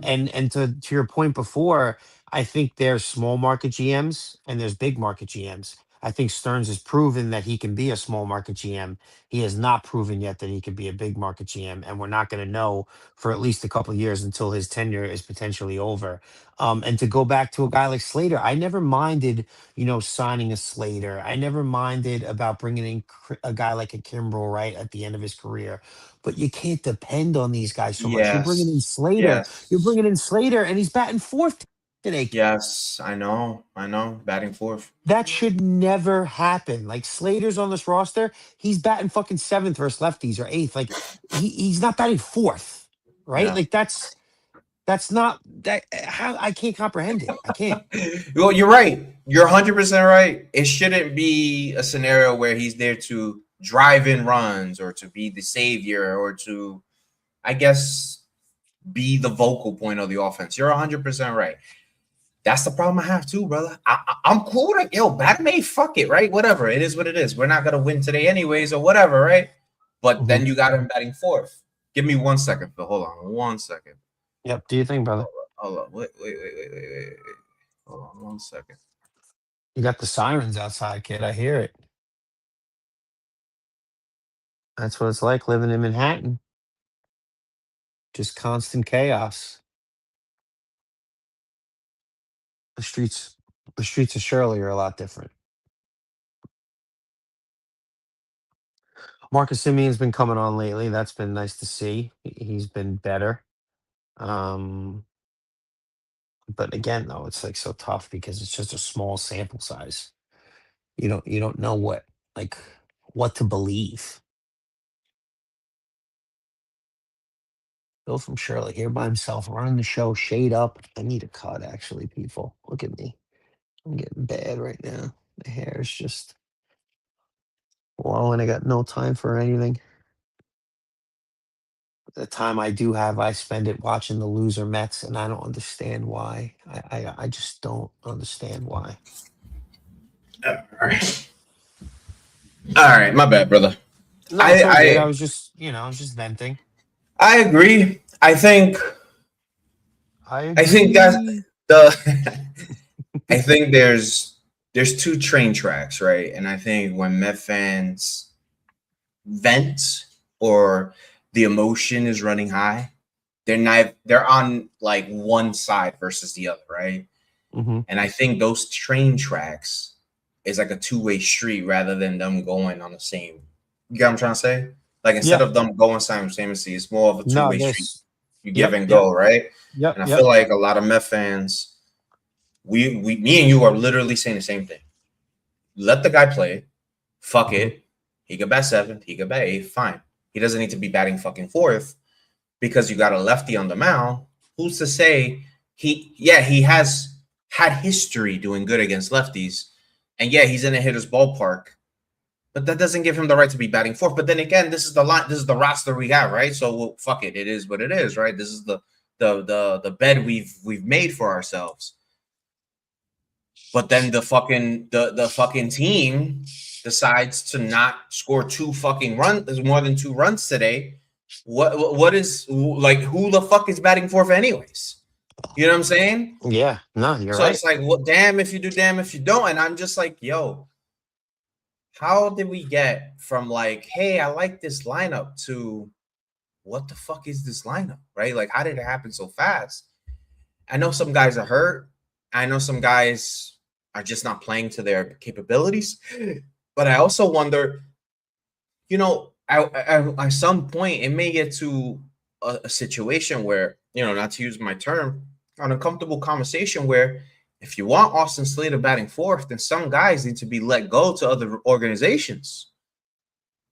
And to your point before, I think there's small market GMs and there's big market GMs. I think Stearns has proven that he can be a small market GM. He has not proven yet that he can be a big market GM, and we're not going to know for at least a couple of years until his tenure is potentially over. And to go back to a guy like Slater, I never minded, signing a Slater. I never minded about bringing in a guy like a Kimbrel right at the end of his career. But you can't depend on these guys so much. You're bringing in Yes. Slater. You're Yes. bringing in Slater, and he's batting fourth Today. Yes, I know. Batting fourth. That should never happen. Like Slater's on this roster, he's batting fucking seventh versus lefties or eighth. Like he's not batting fourth, right? Yeah. Like that's not that how I can't comprehend it. I can't. Well, you're right. You're 100% right. It shouldn't be a scenario where he's there to drive in runs or to be the savior or to, I guess, be the vocal point of the offense. You're 100% right. That's the problem I have too, brother. I'm cool with it. Yo, Batman, fuck it, right? Whatever. It is what it is. We're not going to win today anyways or whatever, right? But Mhm. then you got him batting fourth. Give me 1 second, Phil. Hold on 1 second. Yep. Do you think, brother? Hold on. Wait. Hold on 1 second. You got the sirens outside, kid. I hear it. That's what it's like living in Manhattan. Just constant chaos. The streets, the streets of Shirley are a lot different. Marcus Simeon's been coming on lately. That's been nice to see. He's been better. Um, but again, though, it's like so tough because it's just a small sample size. You don't know like what to believe. Bill from Shirley here by himself, running the show, shade up. I need a cut, actually, people. Look at me. I'm getting bad right now. My hair is just blowing. I got no time for anything. The time I do have, I spend it watching the loser Mets, and I don't understand why. I just don't understand why. All right. All right. My bad, brother. No, it's I all good. I I was just, I was just venting. I agree. I I think that agree. the I think there's two train tracks, right? And I think when Met fans vent or the emotion is running high, they're on like one side versus the other, right? Hmm. And I think those train tracks is like a two-way street rather than them going on the same. You get what I'm trying to say? Like instead Yeah. of them going simultaneously, it's more of a No, two-way street. this. You give Yep. and Yep. go, right? Yep. And I feel Yep. like a lot of Met fans, me and you are literally saying the same thing. Let the guy play. Fuck Hmm. it. He could bat seventh. He could bat eighth. Fine. He doesn't need to be batting fucking fourth because you got a lefty on the mound. Who's to say he has had history doing good against lefties, and yeah, he's in a hitter's ballpark, but that doesn't give him the right to be batting fourth. But then again, this is the line, this is the roster we have, right? So well, fuck it, it is what it is, right? This is the bed we've made for ourselves. But then the fucking team decides to not score two fucking runs, more than two runs today. What is like who the fuck is batting fourth anyways? You know what I'm saying? Yeah. No, you're So right. it's like, well, damn if you do, damn if you don't. And I'm just like, yo, how did we get from like, hey, I like this lineup to what the fuck is this lineup? Right? Like, how did it happen so fast? I know some guys are hurt. I know some guys are just not playing to their capabilities. But I also wonder, at some point it may get to a situation where, not to use my term, an uncomfortable conversation where if you want Austin Slater batting fourth, then some guys need to be let go to other organizations.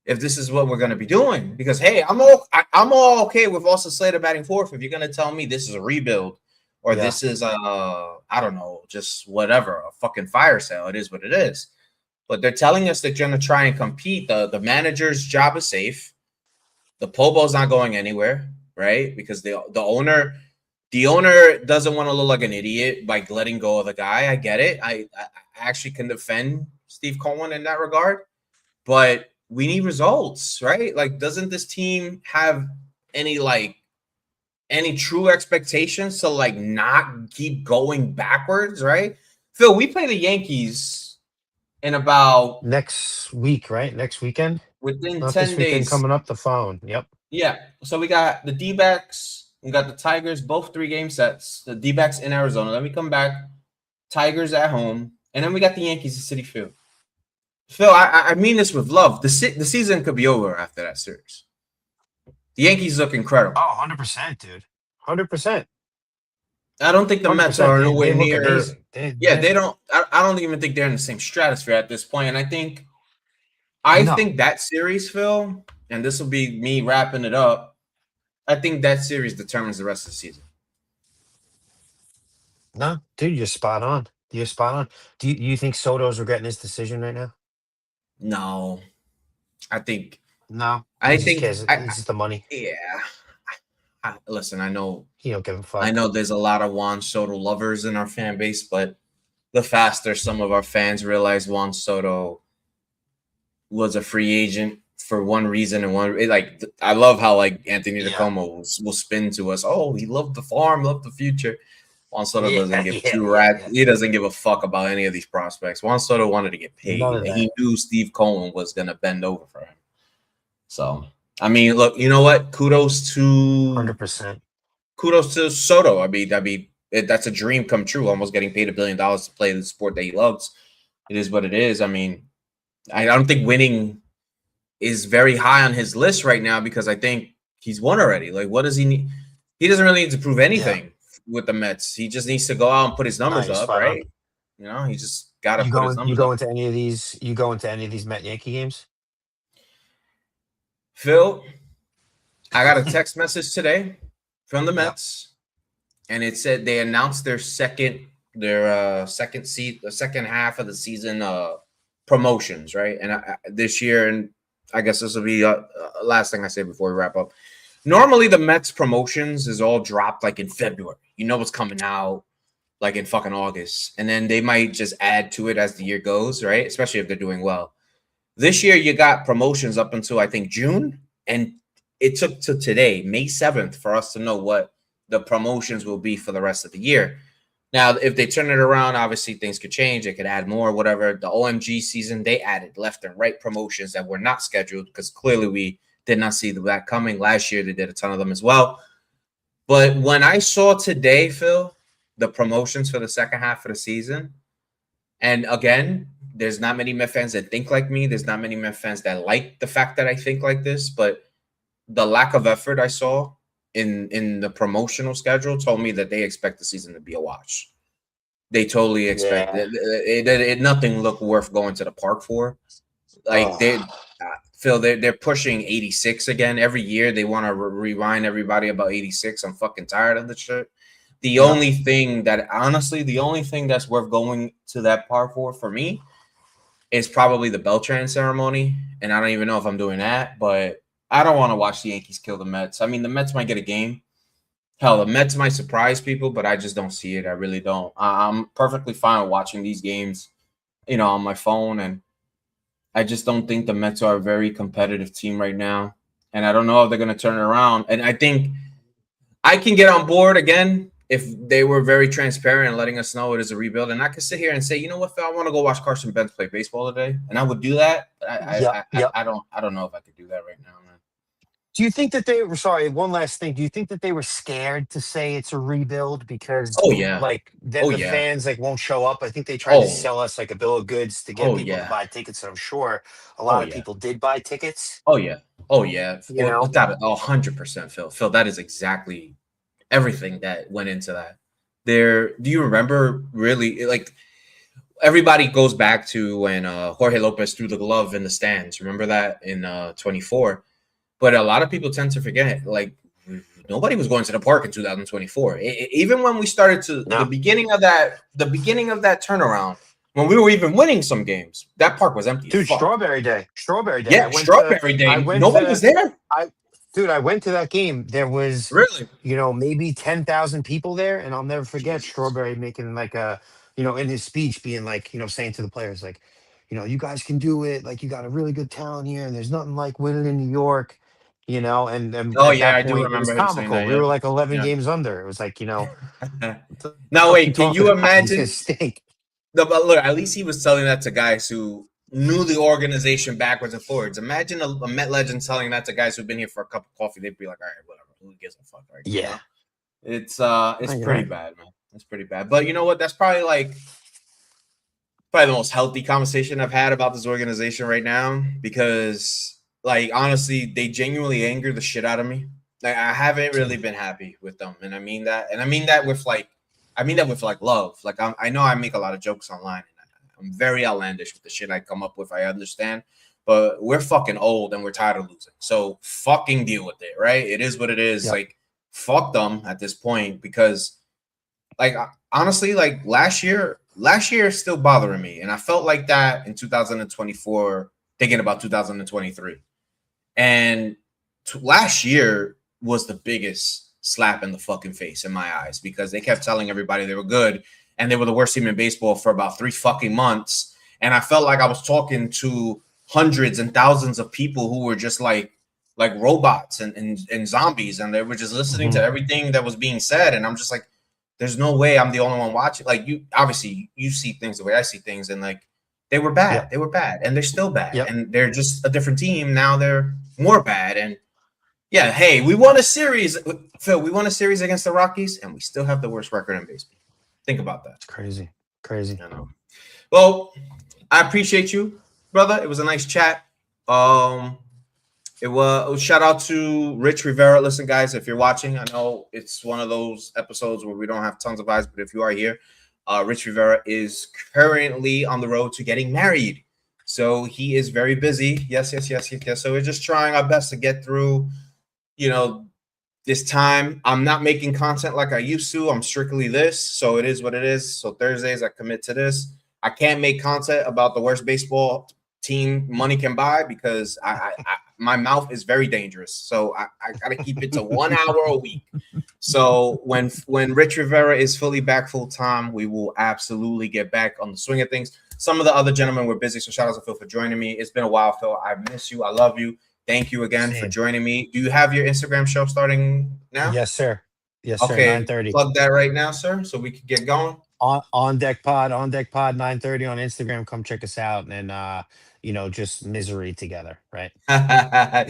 If this is what we're going to be doing, because hey, I'm all okay with Austin Slater batting fourth. If you're going to tell me this is a rebuild or Yeah. this is I don't know, just whatever, a fucking fire sale, it is what it is. But they're telling us that you're going to try and compete. The manager's job is safe. The Pobo's not going anywhere, right? Because the owner doesn't want to look like an idiot by letting go of the guy. I get it. I actually can defend Steve Cohen in that regard, but we need results, right? Like, doesn't this team have any any true expectations to like not keep going backwards, right? Phil, we play the Yankees in about Next week, right? Next weekend? within Not this 10 weekend days. coming up the phone. Yep. Yeah. So we got the D-backs, we got the Tigers, both 3-game sets. The D-backs in Arizona. Then we come back, Tigers at home, and then we got the Yankees at Citi Field. Phil, I mean this with love. The season could be over after that series. The Yankees look incredible. Oh, 100%, dude. 100%. I don't think the Mets 100%. are They nowhere look near. amazing. Yeah, they don't. I don't even think they're in the same stratosphere at this point. And I No, think that series, Phil, and this will be me wrapping it up. I think that series determines the rest of the season. no, dude, you're spot on. You're spot on. Do you think Soto's regretting his decision right now? No, I think. No, he I just think. cares. It's just the money. Yeah. Listen, I know. He don't give a I fuck. know there's a lot of Juan Soto lovers in our fan base, but the faster some of our fans realize Juan Soto was a free agent for one reason and like I love how like Anthony Yeah, Tacoma will spin to us. Oh, he loved the farm, loved the future. Juan Soto yeah, doesn't give yeah, two yeah, rats. yeah. He doesn't give a fuck about any of these prospects. Juan Soto wanted to get None paid, of and that. he knew Steve Cohen was gonna bend over for him. So, I mean, look, you know what? Hundred percent. Kudos to Soto. That's a dream come true. Almost getting paid $1 billion to play the sport that he loves. It is what it is. I mean, I don't think winning is very high on his list right now because I think he's won already. Like, what does he need? He doesn't really need to prove Yeah. anything with the Mets. He just needs to go out and put his No, numbers you're up, spot on. right? You know, he just got to You put go his in, you numbers go up. into any of these. You go into any of these Met Yankee games. Phil, I got a text message today from the Yep. Mets, and it said they announced second seat, the second half of the season promotions, right? And this year, and I guess this will be last thing I say before we wrap up. Normally, the Mets promotions is all dropped like in February. You know what's coming out like in fucking August, and then they might just add to it as the year goes, right? Especially if they're doing well. This year, you got promotions up until I think June, and it took to today, May 7th, for us to know what the promotions will be for the rest of the year. Now, if they turn it around, obviously things could change. They could add more, whatever. The OMG season, they added left and right promotions that were not scheduled because clearly we did not see that coming. Last year, they did a ton of them as well. But when I saw today, Phil, the promotions for the second half of the season, and again, there's not many Met fans that think like me. There's not many Met fans that like the fact that I think like this, but the lack of effort I saw in the promotional schedule told me that they expect the season to be a wash. They totally expect Yeah. it nothing look worth going to the park for. Like Oh. Phil, they're pushing 86 again every year. They want to rewind everybody about 86. I'm fucking tired of the shit. The Yep. only thing that honestly, the only thing that's worth going to that park for me is probably the Beltran ceremony. And I don't even know if I'm doing that, but I don't want to watch the Yankees kill the Mets. I mean, the Mets might get a game. Hell, the Mets might surprise people, but I just don't see it. I really don't. I'm perfectly fine watching these games, on my phone. And I just don't think the Mets are a very competitive team right now. And I don't know if they're going to turn it around. And I think I can get on board again if they were very transparent and letting us know it is a rebuild. And I could sit here and say, you know what, Phil, I want to go watch Carson Benz play baseball today, and I would do that. But Yep. Yep. I don't know if I could do that right now, man. Do you think that they were sorry? One last thing. Do you think that they were scared to say it's a rebuild because, Oh yeah, like, then oh the yeah, fans like won't show up? I think they tried to oh sell us like a bill of goods to get oh people to yeah, buy tickets. And I'm sure a oh lot of yeah, people did buy tickets. oh yeah, oh yeah. You know. Without 100%, Phil. Phil, that is exactly everything that went into that. There, do you remember really like everybody goes back to when Jorge Lopez threw the glove in the stands? Remember that in 24? But a lot of people tend to forget, like nobody was going to the park in 2024. Even when we started to No. the beginning of that turnaround, when we were even winning some games, that park was empty as Dude, fuck. Strawberry Day. Strawberry Day. Yeah, Strawberry I Day, went nobody was to there. I dude, I went to that game. There was, Really? maybe 10,000 people there. And I'll never forget Jesus. Strawberry making like in his speech being like, saying to the players, like, you guys can do it. Like, you got a really good talent here, and there's nothing like winning in New York, and Oh at yeah, that I do point it was remember him saying comical. that. We were Yep. like 11 Yeah. games under. It was like, what the Now fuck you wait, can talking you about? He's gonna imagine? stink. No, but look, at least he was telling that to guys who knew the organization backwards and forwards. Imagine a Met legend telling that to guys who've been here for a cup of coffee. They'd be like, all right, whatever. Who gives a fuck, right? Yeah. No, It's you're pretty right. bad, man. It's pretty bad. But you know what? That's probably the most healthy conversation I've had about this organization right now because, like, honestly, they genuinely anger the shit out of me. Like, I haven't really Same. been happy with them, and I mean that. And I mean that with like I mean that with like love. Like I know I make a lot of jokes online. I'm very outlandish with the shit I come up with. I understand, but we're fucking old and we're tired of losing. So fucking deal with it, right? It is what it is. Yep. Like fuck them at this point because, like, honestly, like last year is still bothering me, and I felt like that in 2024, thinking about 2023, and last year was the biggest slap in the fucking face in my eyes because they kept telling everybody they were good and they were the worst team in baseball for about 3 fucking months. And I felt like I was talking to hundreds and thousands of people who were just like robots and zombies, and they were just listening to everything that was being said. And I'm just like, there's no way I'm the only one watching. Like, you obviously you see things the way I see things, and like they were bad. Yep. They were bad, and they're still bad. Yep. And they're just a different team now. They're more bad. And yeah, hey, we won a series, Phil. We won a series against the Rockies, and we still have the worst record in baseball. Think about that. It's crazy. Crazy. I know. Well, I appreciate you, brother. It was a nice chat. It was shout out to Rich Rivera. Listen, guys, if you're watching, I know it's one of those episodes where we don't have tons of eyes, but if you are here, Rich Rivera is currently on the road to getting married. So he is very busy. Yes. So we're just trying our best to get through, this time. I'm not making content like I used to. I'm strictly this. So it is what it is. So Thursdays, I commit to this. I can't make content about the worst baseball team money can buy because my mouth is very dangerous. So I got to keep it to 1 hour a week. So when Rich Rivera is fully back full time, we will absolutely get back on the swing of things. Some of the other gentlemen were busy. So shout out to Phil for joining me. It's been a while, Phil. I miss you. I love you. Thank you again for joining me. Do you have your Instagram show starting now? Yes, sir. Yes, sir. Okay. 9:30. Plug that right now, sir, so we can get going. On deck pod 9:30 on Instagram. Come check us out, and just misery together, right?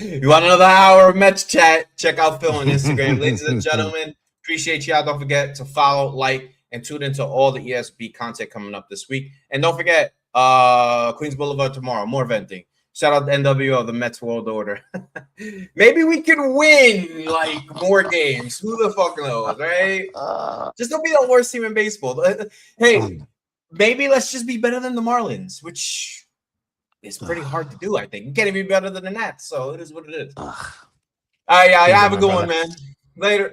You want another hour of Mets chat? Check out Phil on Instagram. Ladies and gentlemen, appreciate y'all. Don't forget to follow, like, and tune into all the ESB content coming up this week. And don't forget, Queens Boulevard tomorrow, more venting. Shout out to NWO, the Mets World Order. Maybe we can win like more games. Who the fuck knows, right? Just don't be the worst team in baseball. Hey, maybe let's just be better than the Marlins, which is pretty hard to do, I think. You can't even be better than the Nats, so it is what it is. All right, yeah, have a good one, man. Later.